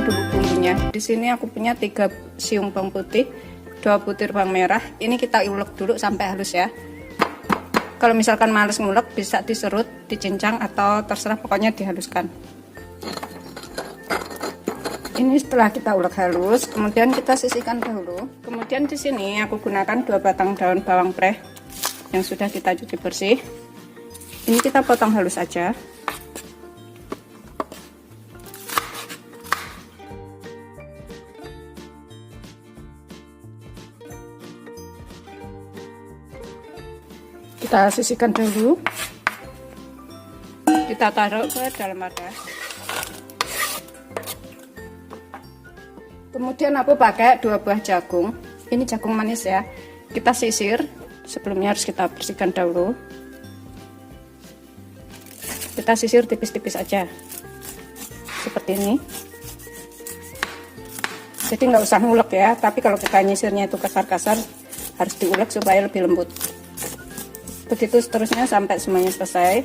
dulu bumbunya. Di sini aku punya 3 siung bawang putih, 2 butir bawang merah. Ini kita ulek dulu sampai halus ya. Kalau misalkan males ngulek bisa diserut, dicincang atau terserah, pokoknya dihaluskan. Ini setelah kita ulek halus, kemudian kita sisihkan dahulu. Kemudian di sini aku gunakan 2 batang daun bawang preh yang sudah kita cuci bersih. Ini kita potong halus aja. Kita sisihkan dulu, kita taruh ke dalam wadah. Kemudian aku pakai 2 buah jagung. Ini jagung manis ya. Kita sisir, sebelumnya harus kita bersihkan dahulu. Kita sisir tipis-tipis aja, seperti ini. Jadi nggak usah ngulek ya, tapi kalau kita nyisirnya itu kasar-kasar, harus diulek supaya lebih lembut. Begitu seterusnya sampai semuanya selesai.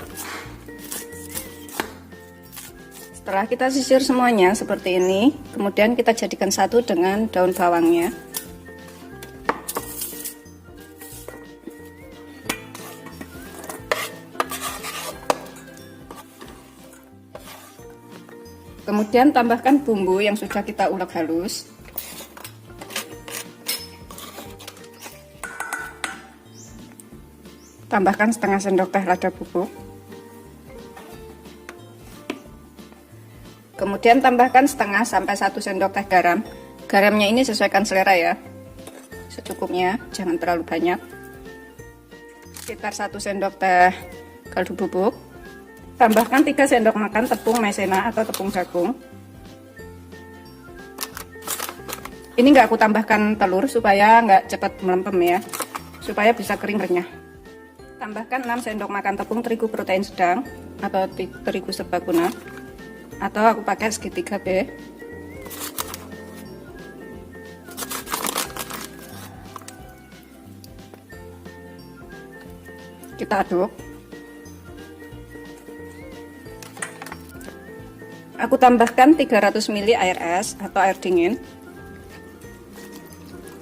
Setelah kita sisir semuanya seperti ini, kemudian kita jadikan satu dengan daun bawangnya. Kemudian tambahkan bumbu yang sudah kita ulek halus. Tambahkan setengah sendok teh lada bubuk. Kemudian tambahkan setengah sampai 1 sendok teh garam. Garamnya ini sesuaikan selera ya, secukupnya, jangan terlalu banyak. Sekitar 1 sendok teh kaldu bubuk. Tambahkan 3 sendok makan tepung maizena atau tepung jagung. Ini nggak aku tambahkan telur supaya nggak cepat melempem ya, supaya bisa kering renyah. Tambahkan 6 sendok makan tepung terigu protein sedang atau terigu serbaguna, atau aku pakai segitiga B. Kita aduk. Aku tambahkan 300 ml air es atau air dingin.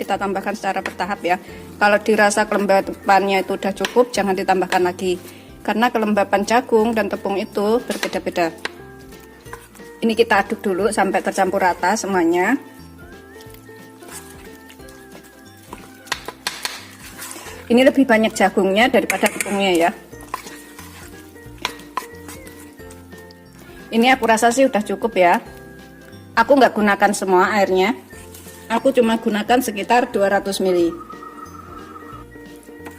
Kita tambahkan secara bertahap ya. Kalau dirasa kelembapannya itu udah cukup, jangan ditambahkan lagi, karena kelembapan jagung dan tepung itu berbeda-beda. Ini kita aduk dulu sampai tercampur rata semuanya. Ini lebih banyak jagungnya daripada tepungnya ya. Ini aku rasa sih udah cukup ya. Aku nggak gunakan semua airnya. Aku cuma gunakan sekitar 200 ml.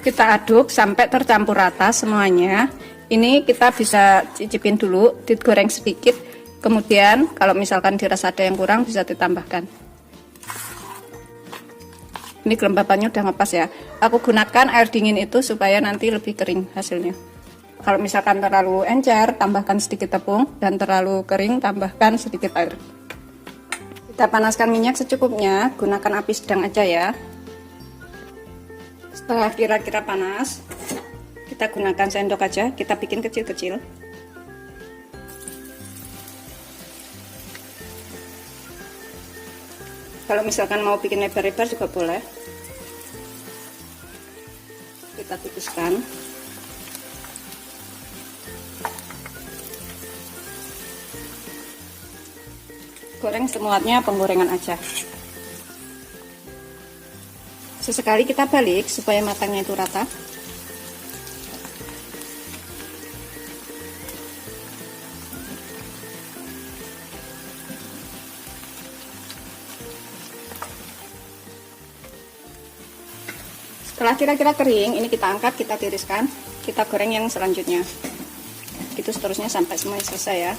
Kita aduk sampai tercampur rata semuanya. Ini kita bisa cicipin dulu, digoreng sedikit. Kemudian kalau misalkan dirasa ada yang kurang bisa ditambahkan. Ini kelembapannya udah ngepas ya. Aku gunakan air dingin itu supaya nanti lebih kering hasilnya. Kalau misalkan terlalu encer, tambahkan sedikit tepung, dan terlalu kering, tambahkan sedikit air. Kita panaskan minyak secukupnya, gunakan api sedang aja ya. Setelah kira-kira panas, kita gunakan sendok aja, kita bikin kecil-kecil. Kalau misalkan mau bikin lebar-lebar juga boleh. Kita tipiskan. Goreng semuanya penggorengan aja. Sesekali kita balik supaya matangnya itu rata. Setelah kira-kira kering, ini kita angkat, kita tiriskan, kita goreng yang selanjutnya. Gitu seterusnya sampai semuanya selesai ya.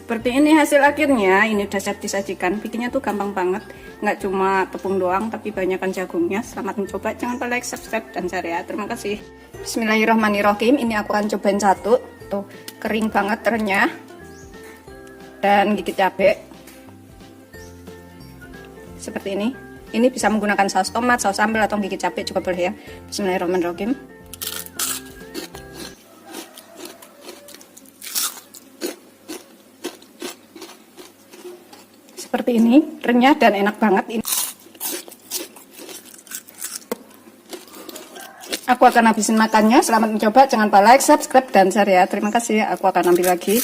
Seperti ini hasil akhirnya. Ini udah siap disajikan. Bikinnya tuh gampang banget, nggak cuma tepung doang tapi banyakan jagungnya. Selamat mencoba, jangan lupa like, subscribe, dan share ya. Terima kasih. Bismillahirrahmanirrahim. Ini aku akan cobain satu. Tuh kering banget renyah dan gigit cabai. seperti ini. Ini bisa menggunakan saus tomat, saus sambal, atau gigi cabai juga boleh ya. Bismillahirrahmanirrahim. Seperti ini, renyah dan enak banget ini. Aku akan habisin makannya. Selamat mencoba. Jangan lupa like, subscribe, dan share ya. Terima kasih. Aku akan ambil lagi.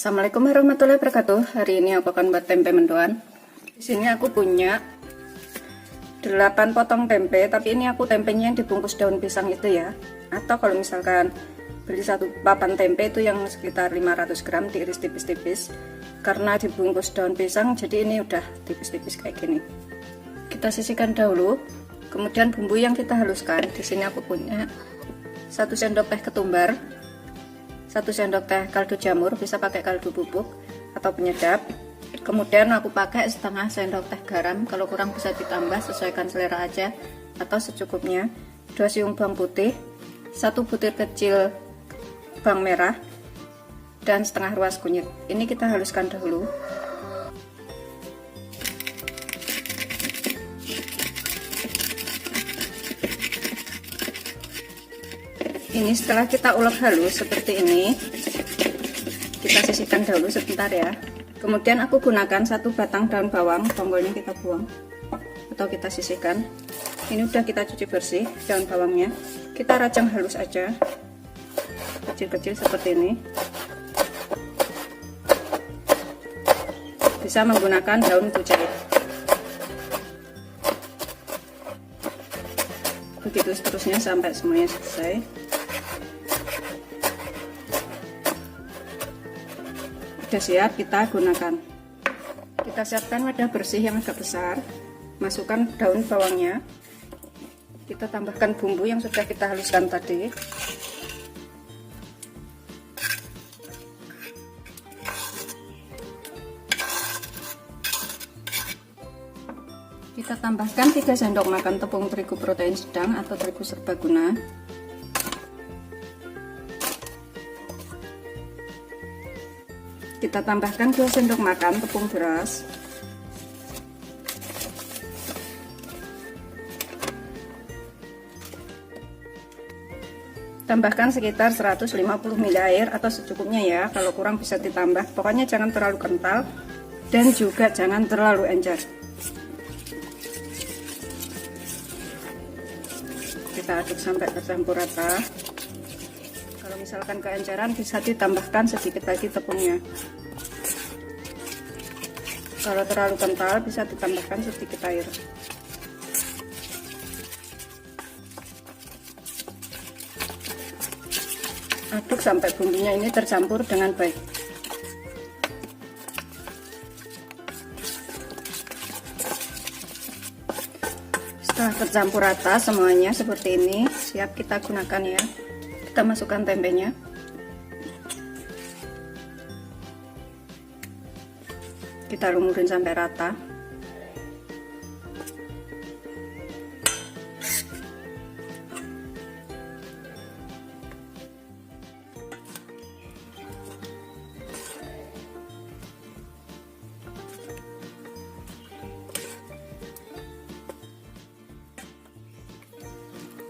Assalamualaikum warahmatullahi wabarakatuh. Hari ini aku akan buat tempe mendoan. Di sini aku punya 8 potong tempe, tapi ini aku tempenya yang dibungkus daun pisang itu ya. Atau kalau misalkan beli satu papan tempe itu yang sekitar 500 gram diiris tipis-tipis. Karena dibungkus daun pisang, jadi ini udah tipis-tipis kayak gini. Kita sisihkan dahulu. Kemudian bumbu yang kita haluskan. Di sini aku punya 1 sendok teh ketumbar, 1 sendok teh kaldu jamur, bisa pakai kaldu bubuk atau penyedap. Kemudian aku pakai setengah sendok teh garam, kalau kurang bisa ditambah, sesuaikan selera aja atau secukupnya. 2 siung bawang putih, 1 butir kecil bawang merah, dan setengah ruas kunyit. Ini kita haluskan dahulu. Ini setelah kita ulek halus seperti ini, kita sisihkan dahulu sebentar ya. Kemudian aku gunakan 1 batang daun bawang, bonggolnya kita buang atau kita sisihkan. Ini udah kita cuci bersih daun bawangnya. Kita rajang halus aja, kecil-kecil seperti ini. Bisa menggunakan daun kucai. Begitu seterusnya sampai semuanya selesai. Sudah siap kita gunakan. Kita siapkan wadah bersih yang agak besar, masukkan daun bawangnya, kita tambahkan bumbu yang sudah kita haluskan tadi. Kita tambahkan 3 sendok makan tepung terigu protein sedang atau terigu serbaguna. Kita tambahkan 2 sendok makan tepung beras. Tambahkan sekitar 150 ml air atau secukupnya ya, kalau kurang bisa ditambah. Pokoknya jangan terlalu kental dan juga jangan terlalu encer. Kita aduk sampai tercampur rata. Kalau misalkan keenceran bisa ditambahkan sedikit lagi tepungnya. Kalau terlalu kental bisa ditambahkan sedikit air. Aduk sampai bumbunya ini tercampur dengan baik. Setelah tercampur rata semuanya seperti ini, siap kita gunakan ya. Kita masukkan tempenya. Kita lumurin sampai rata.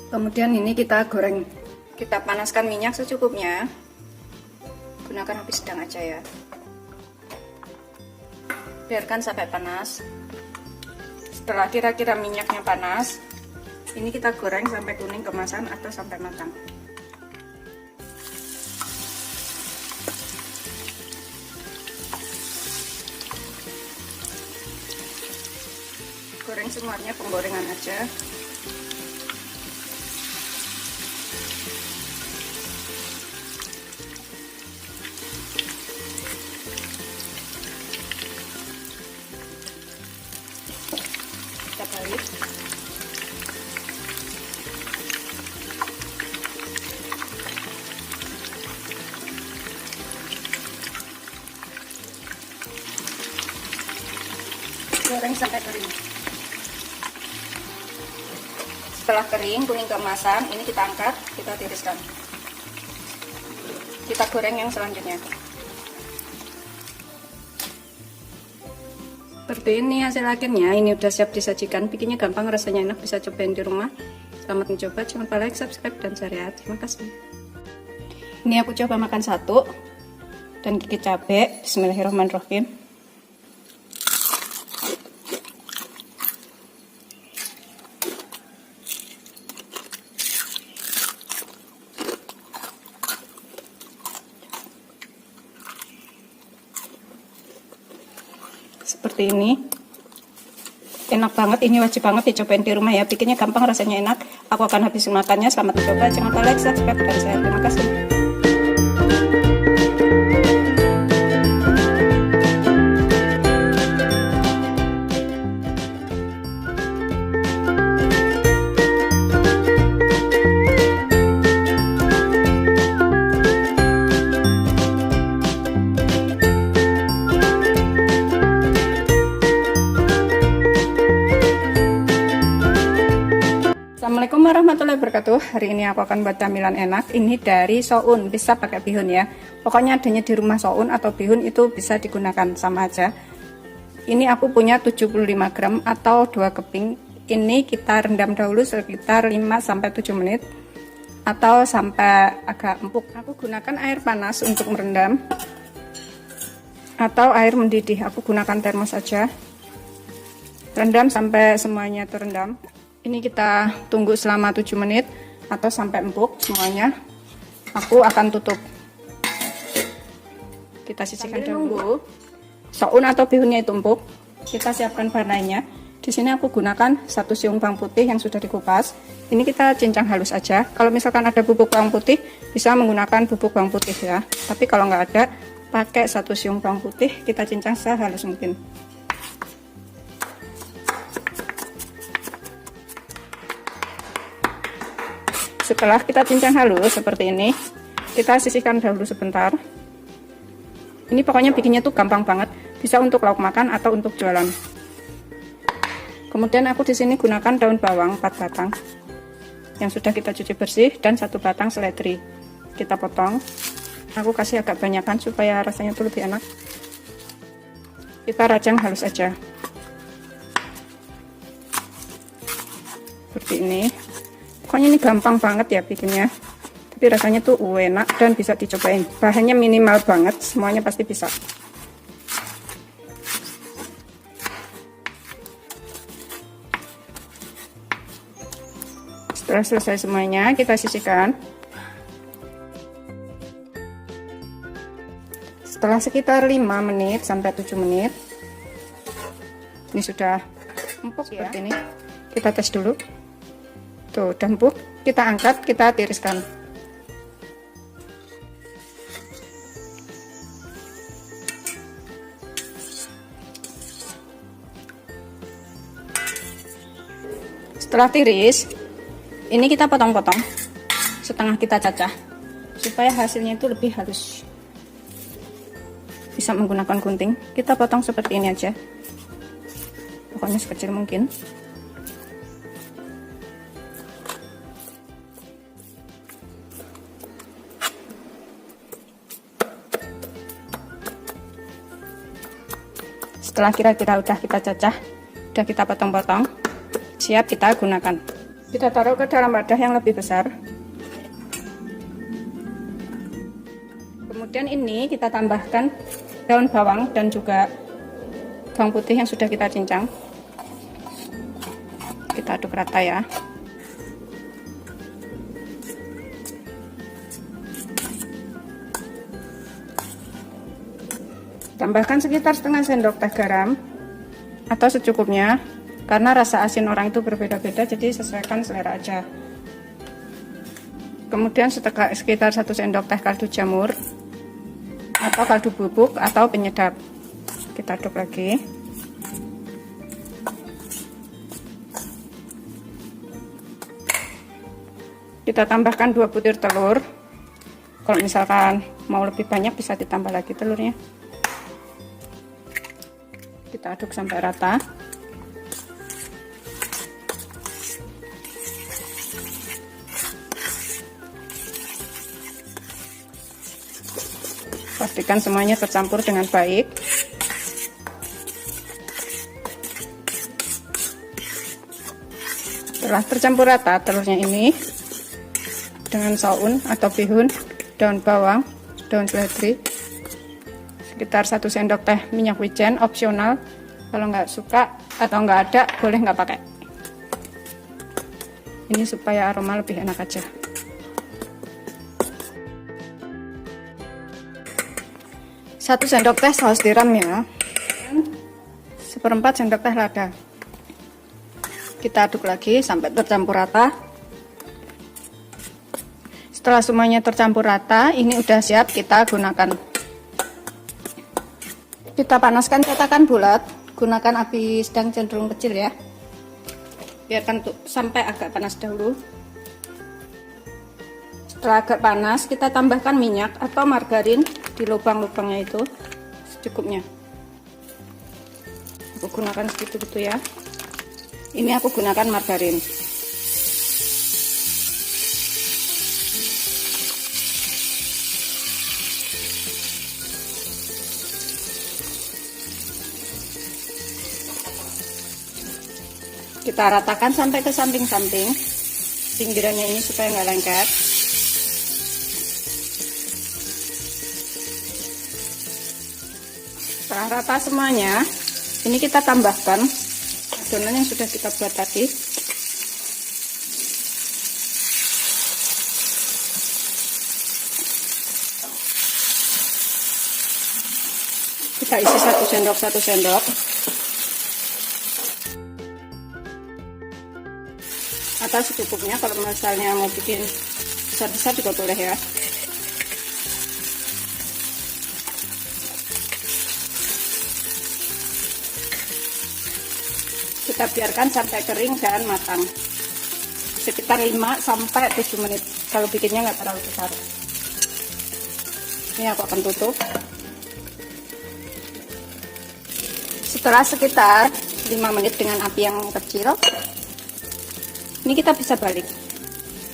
Kemudian ini kita goreng. Kita panaskan minyak secukupnya. Gunakan api sedang aja ya. Biarkan sampai panas. Setelah kira-kira minyaknya panas, ini kita goreng sampai kuning kemasan atau sampai matang. goreng semuanya penggorengan aja. Kita balik. Goreng sampai kering. Setelah kering, kuning keemasan, ini kita angkat, kita tiriskan. Kita goreng yang selanjutnya. Seperti ini hasil akhirnya. Ini udah siap disajikan. Bikinnya gampang, rasanya enak, bisa cobain di rumah. Selamat mencoba, jangan lupa like, subscribe, dan share ya. Terima kasih. Ini aku coba makan satu dan gigit cabai. Bismillahirrahmanirrahim. Seperti ini, enak banget, ini wajib banget dicobain di rumah ya, bikinnya gampang, rasanya enak. Aku akan habisin makannya. Selamat mencoba, jangan lupa like, subscribe, dan share. Terima kasih. Assalamualaikum warahmatullahi wabarakatuh. Hari ini aku akan buat camilan enak. Ini dari soun, bisa pakai bihun ya. Pokoknya adanya di rumah soun atau bihun itu bisa digunakan, sama aja. Ini aku punya 75 gram atau 2 keping. Ini kita rendam dahulu sekitar 5-7 menit atau sampai agak empuk. Aku gunakan air panas untuk merendam atau air mendidih. Aku gunakan termos aja. Rendam sampai semuanya terendam. Ini kita tunggu selama 7 menit atau sampai empuk semuanya. Aku akan tutup. Kita sisihkan dulu. Soun atau bihunnya itu empuk. Kita siapkan bahan lainnya. Di sini aku gunakan 1 siung bawang putih yang sudah dikupas. Ini kita cincang halus aja. Kalau misalkan ada bubuk bawang putih, bisa menggunakan bubuk bawang putih ya. Tapi kalau nggak ada, pakai 1 siung bawang putih, kita cincang sehalus mungkin. Setelah kita cincang halus seperti ini, kita sisihkan dahulu sebentar. Ini pokoknya bikinnya tuh gampang banget, bisa untuk lauk makan atau untuk jualan. Kemudian aku di sini gunakan daun bawang 4 batang yang sudah kita cuci bersih dan 1 batang seledri. Kita potong. Aku kasih agak banyakan supaya rasanya tuh lebih enak. Kita rajang halus aja. Seperti ini. Pokoknya ini gampang banget ya bikinnya, tapi rasanya tuh enak dan bisa dicobain. Bahannya minimal banget, semuanya pasti bisa. Setelah selesai semuanya, kita sisihkan. Setelah sekitar 5 menit sampai 7 menit, ini sudah empuk seperti ini. Kita tes dulu. Tuh, udah empuk, kita angkat, kita tiriskan. Setelah tiris, ini kita potong-potong, setengah kita cacah, supaya hasilnya itu lebih halus. Bisa menggunakan gunting, kita potong seperti ini aja, pokoknya sekecil mungkin. Setelah kira-kira udah kita cacah, udah kita potong-potong, siap kita gunakan. Kita taruh ke dalam wadah yang lebih besar. Kemudian ini kita tambahkan daun bawang dan juga bawang putih yang sudah kita cincang. Kita aduk rata ya. Tambahkan sekitar setengah sendok teh garam atau secukupnya. karena rasa asin orang itu berbeda-beda, jadi sesuaikan selera aja. Kemudian sekitar 1 sendok teh kaldu jamur atau kaldu bubuk atau penyedap. Kita aduk lagi. Kita tambahkan 2 butir telur. Kalau misalkan mau lebih banyak bisa ditambah lagi telurnya. Kita aduk sampai rata. Pastikan semuanya tercampur dengan baik. Setelah tercampur rata telurnya ini dengan saun atau bihun, daun bawang, daun seledri, sekitar 1 sendok teh minyak wijen, opsional. Kalau nggak suka atau nggak ada boleh nggak pakai. Ini supaya aroma lebih enak aja. 1 sendok teh saus tiram ya, 1/4 sendok teh lada. Kita aduk lagi sampai tercampur rata. Setelah semuanya tercampur rata, ini udah siap kita gunakan. Kita panaskan cetakan bulat, gunakan api sedang cenderung kecil ya. Biarkan sampai agak panas dahulu. Setelah agak panas, kita tambahkan minyak atau margarin di lubang-lubangnya itu secukupnya. Aku gunakan segitu gitu ya. Ini aku gunakan margarin. Kita ratakan sampai ke samping-samping pinggirannya ini supaya nggak lengket. Setelah rata semuanya, ini kita tambahkan adonan yang sudah kita buat tadi. Kita isi 1 sendok atau secukupnya. Kalau misalnya mau bikin besar-besar juga boleh ya. Kita biarkan sampai kering dan matang, sekitar 5-7 menit. Kalau bikinnya nggak terlalu besar. Ini aku akan tutup. Setelah sekitar 5 menit dengan api yang kecil, ini kita bisa balik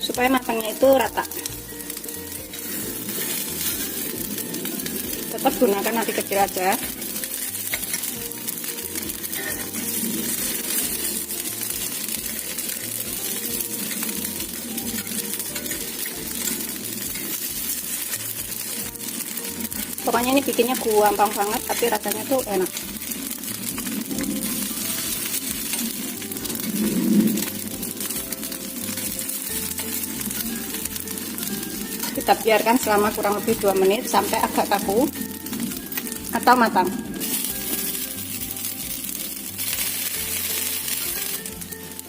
supaya matangnya itu rata. Tetap gunakan api kecil aja. Pokoknya ini bikinnya gampang banget, tapi rasanya tuh enak. Kita biarkan selama kurang lebih 2 menit sampai agak kaku atau matang.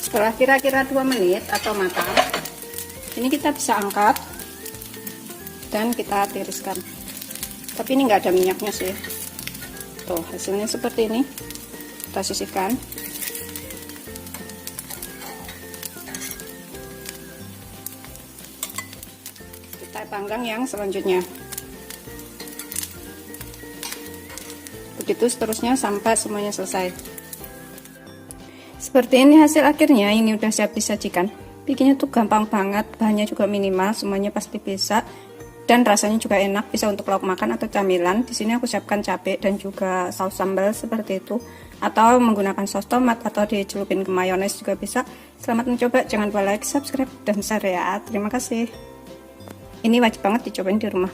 Setelah kira-kira 2 menit atau matang, ini kita bisa angkat dan kita tiriskan. Tapi ini nggak ada minyaknya sih. Tuh hasilnya seperti ini. Kita sisihkan. Kita panggang yang selanjutnya. Begitu seterusnya sampai semuanya selesai. Seperti ini hasil akhirnya. Ini udah siap disajikan. Bikinnya tuh gampang banget, bahannya juga minimal, semuanya pasti bisa. Dan rasanya juga enak, bisa untuk lauk makan atau camilan. Di sini aku siapkan cabai dan juga saus sambal seperti itu, atau menggunakan saus tomat atau dicelupin ke mayones juga bisa. Selamat mencoba, jangan lupa like, subscribe, dan share ya. Terima kasih. Ini wajib banget dicobain di rumah.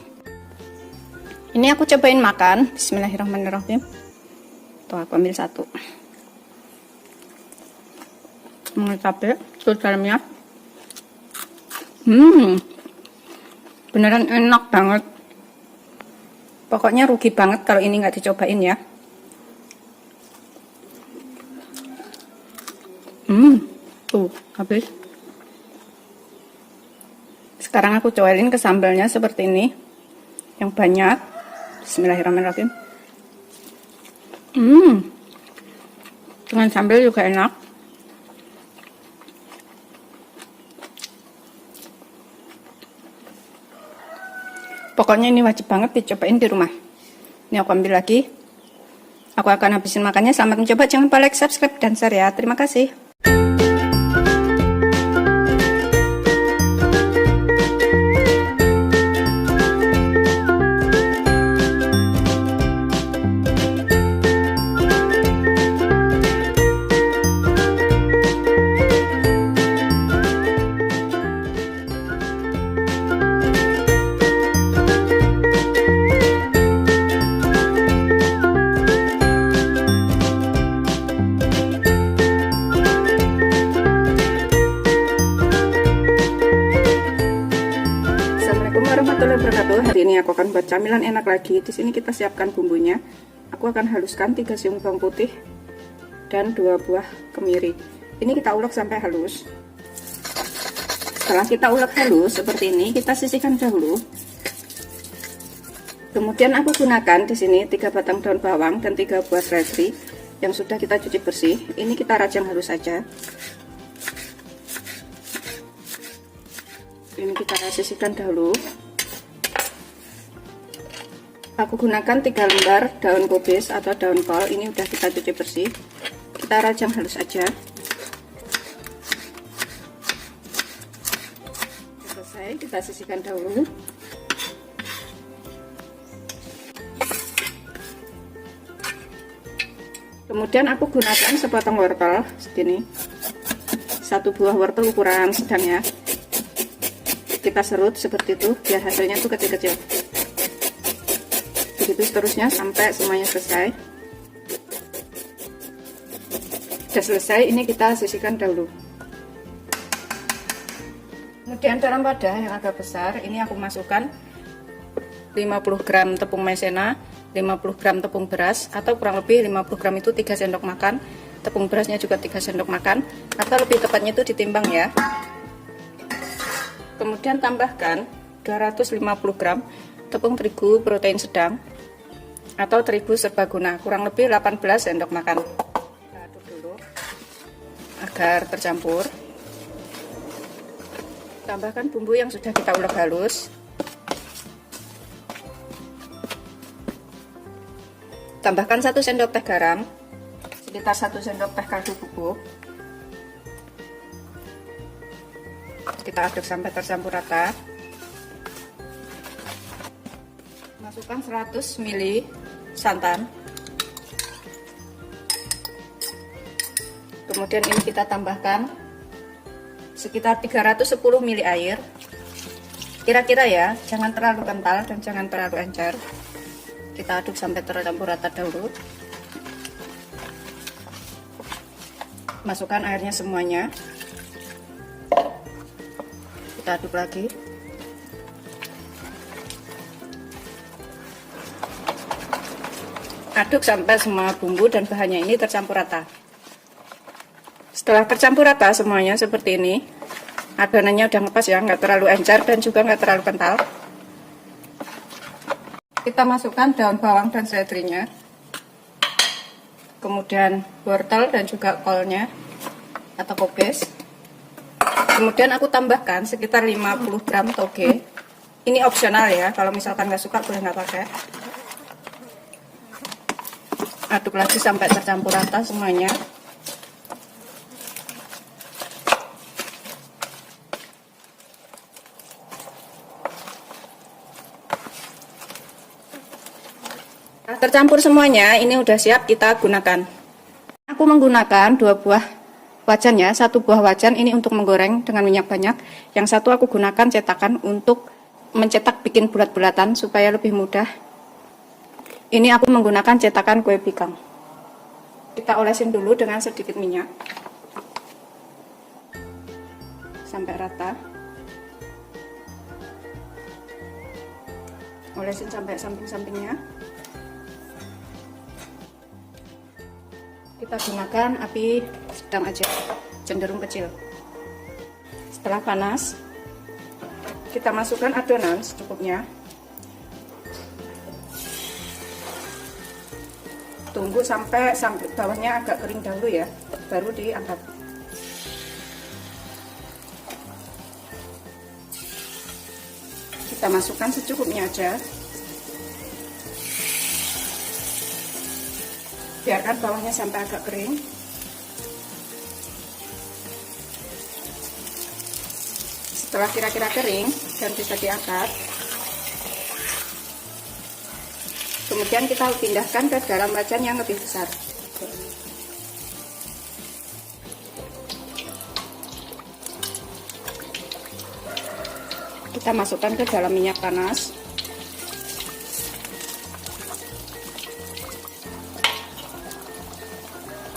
Ini aku cobain makan. Bismillahirrahmanirrahim. Tuh aku ambil 1. Cabai, terus dalamnya. Beneran enak banget. Pokoknya rugi banget kalau ini nggak dicobain ya. Tuh habis. Sekarang aku coelin ke sambalnya seperti ini, yang banyak. Bismillahirrahmanirrahim. Dengan sambal juga enak. Pokoknya ini wajib banget dicobain di rumah. Ini aku ambil lagi. Aku akan habisin makannya. Selamat mencoba. Jangan lupa like, subscribe, dan share ya. Terima kasih. Warahmatullahi wabarakatuh. Hari ini aku akan buat camilan enak lagi. Di sini kita siapkan bumbunya. Aku akan haluskan 3 siung bawang putih dan 2 buah kemiri. Ini kita ulek sampai halus. Setelah kita ulek halus seperti ini, kita sisihkan dahulu. Kemudian aku gunakan di sini 3 batang daun bawang dan 3 buah seledri yang sudah kita cuci bersih. Ini kita rajang halus saja. Ini kita sisihkan dahulu. Aku gunakan 3 lembar daun kubis atau daun kol. Ini udah kita cuci bersih. Kita rajang halus aja. Selesai, kita sisihkan dahulu. Kemudian aku gunakan sepotong wortel segini. 1 buah wortel ukuran sedang ya. Kita serut seperti itu biar hasilnya tuh kecil-kecil. Begitu seterusnya sampai semuanya selesai. Sudah selesai, ini kita sisihkan dahulu. Kemudian dalam wadah yang agak besar ini aku masukkan 50 gram tepung maizena, 50 gram tepung beras, atau kurang lebih 50 gram itu 3 sendok makan. Tepung berasnya juga 3 sendok makan, atau lebih tepatnya itu ditimbang ya. Kemudian tambahkan 250 gram tepung terigu protein sedang atau terigu serbaguna, kurang lebih 18 sendok makan. Kita aduk dulu agar tercampur. Tambahkan bumbu yang sudah kita ulek halus. Tambahkan 1 sendok teh garam, sekitar 1 sendok teh kaldu bubuk. Kita aduk sampai tercampur rata. Masukkan 100 ml santan. Kemudian ini kita tambahkan sekitar 310 ml air. Kira-kira ya, jangan terlalu kental dan jangan terlalu encer. Kita aduk sampai tercampur rata dahulu. Masukkan airnya semuanya. Kita aduk lagi. Aduk sampai semua bumbu dan bahannya ini tercampur rata. Setelah tercampur rata semuanya seperti ini, adonannya udah ngepas ya, nggak terlalu encer dan juga nggak terlalu kental. Kita masukkan daun bawang dan seledrinya, kemudian wortel dan juga kolnya atau kubis. Kemudian aku tambahkan sekitar 50 gram toge. Ini opsional ya, kalau misalkan nggak suka boleh nggak pakai. Aduk lagi sampai tercampur rata semuanya. Tercampur semuanya, ini udah siap kita gunakan. Aku menggunakan 2 buah wajan ya, 1 buah wajan ini untuk menggoreng dengan minyak banyak. Yang satu aku gunakan cetakan untuk mencetak bikin bulat-bulatan supaya lebih mudah. Ini aku menggunakan cetakan kue bikang. Kita olesin dulu dengan sedikit minyak sampai rata. Olesin sampai samping-sampingnya. Kita gunakan api sedang aja. cenderung kecil. Setelah panas, kita masukkan adonan secukupnya. Tunggu sampai bawahnya agak kering dahulu ya, baru diangkat. Kita masukkan secukupnya aja. Biarkan bawahnya sampai agak kering. Setelah kira-kira kering dan bisa diangkat, kemudian kita pindahkan ke dalam wajan yang lebih besar. Kita masukkan ke dalam minyak panas.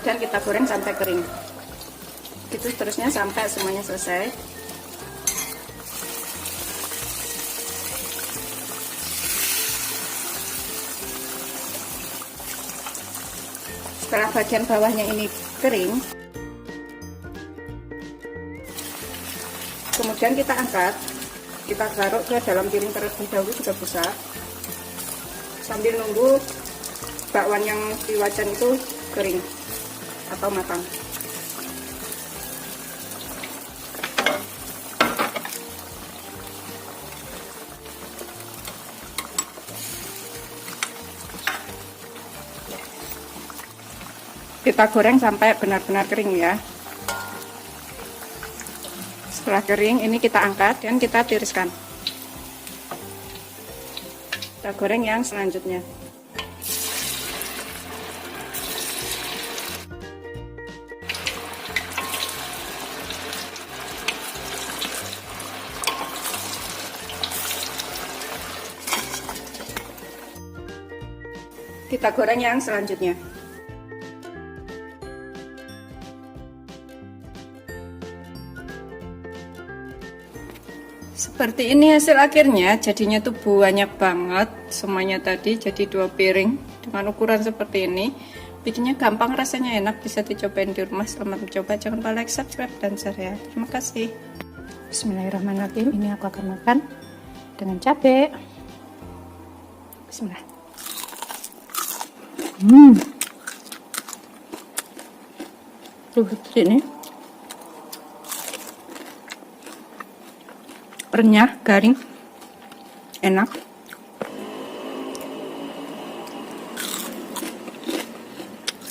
Dan kita goreng sampai kering. Itu seterusnya sampai semuanya selesai. Setelah bagian bawahnya ini kering, kemudian kita angkat, kita taruh ke dalam piring terlebih dahulu sudah besar, sambil nunggu bakwan yang di wajan itu kering atau matang. Kita goreng sampai benar-benar kering ya. Setelah kering, ini kita angkat dan kita tiriskan. Kita goreng yang selanjutnya. Kita goreng yang selanjutnya. Seperti ini hasil akhirnya, jadinya tuh banyak banget semuanya tadi, jadi 2 piring dengan ukuran seperti ini. Bikinnya gampang, rasanya enak, bisa dicobain di rumah. Selamat mencoba, jangan lupa like, subscribe, dan share ya. Terima kasih. Bismillahirrahmanirrahim. Ini aku akan makan dengan cabai. Bismillah. Tuh seperti ini. Renyah, garing, enak.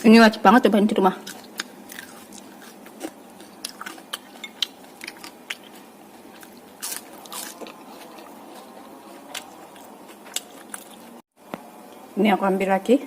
Ini wajib banget cobain di rumah. Ini aku ambil lagi.